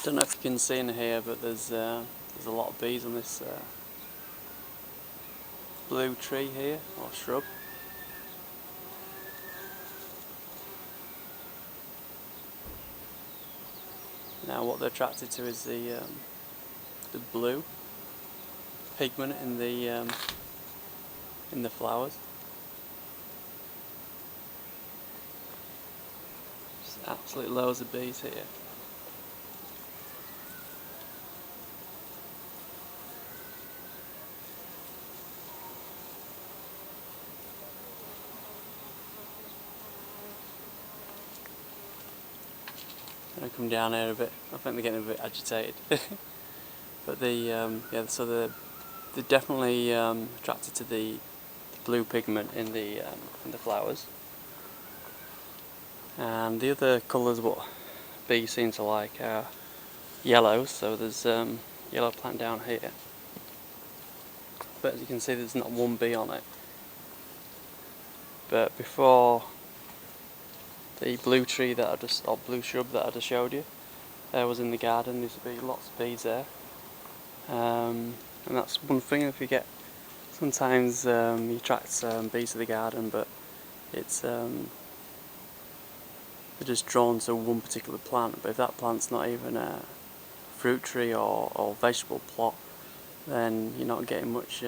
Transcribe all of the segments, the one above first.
Don't know if you can see in here, but there's a lot of bees on this blue tree here, or shrub. Now what they're attracted to is the blue pigment in the flowers. Just absolutely loads of bees here. I come down here a bit. I think they're getting a bit agitated. But yeah, so they're definitely attracted to the blue pigment in the flowers. And the other colours what bees seem to like are yellows. So there's yellow plant down here. But as you can see, there's not one bee on it. But before the blue tree or blue shrub that I just showed you, was in the garden. There's be lots of bees there, and that's one thing. If you get sometimes you attract bees to the garden, but it's they're just drawn to one particular plant. But if that plant's not even a fruit tree or vegetable plot, then you're not getting much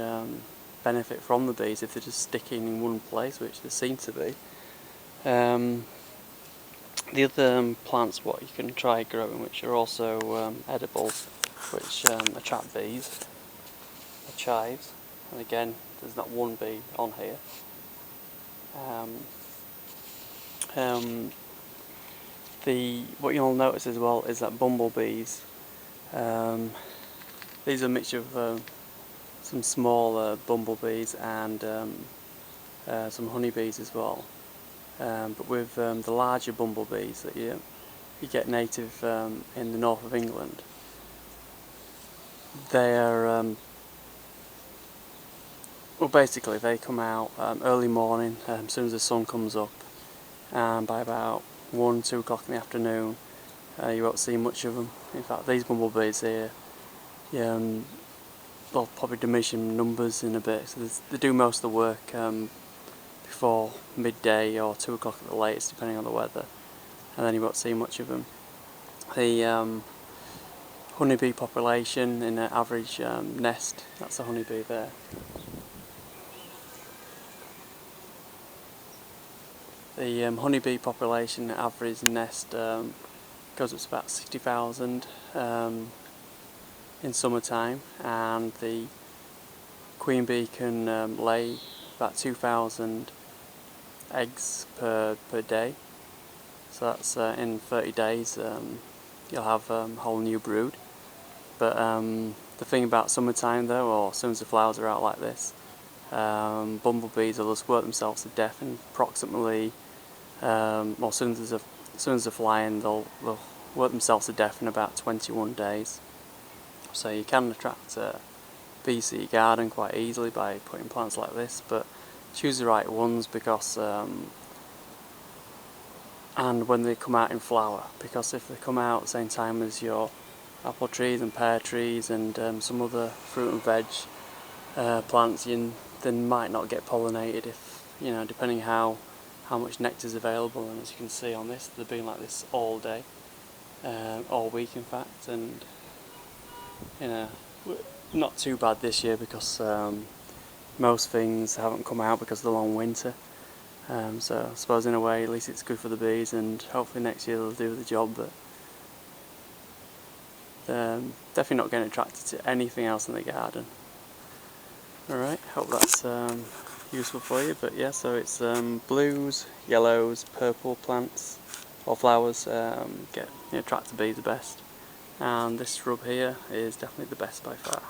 benefit from the bees if they're just sticking in one place, which they seem to be. The other plants what you can try growing, which are also edible, which attract bees, are chives. And again, there's not one bee on here. What you'll notice as well is that bumblebees, these are a mixture of some small bumblebees and some honeybees as well. But with the larger bumblebees that you get native in the north of England, they are well, basically they come out early morning as soon as the sun comes up, and by about 1-2 o'clock in the afternoon you won't see much of them. In fact, these bumblebees here, they'll probably diminish in numbers in a bit, so they do most of the work before midday or 2 o'clock at the latest, depending on the weather, and then you won't see much of them. The honeybee population in an average nest, that's a honeybee there. The honeybee population average nest goes up to about 60,000 in summertime, and the queen bee can lay about 2,000 eggs per day. So that's in 30 days you'll have a whole new brood. But the thing about summertime though, or as soon as the flowers are out like this, bumblebees will just work themselves to death in approximately, as soon as they're flying, they'll work themselves to death in about 21 days. So you can attract bees to your garden quite easily by putting plants like this, but choose the right ones, because and when they come out in flower, because if they come out at the same time as your apple trees and pear trees and some other fruit and veg plants, they might not get pollinated, if depending how much nectar is available. And as you can see on this, they've been like this all day, all week in fact, and not too bad this year, because most things haven't come out because of the long winter. So I suppose in a way at least it's good for the bees, and hopefully next year they'll do the job, but definitely not getting attracted to anything else in the garden. Alright, hope that's useful for you. But yeah, so it's blues, yellows, purple plants or flowers attract the bees the best, and this shrub here is definitely the best by far.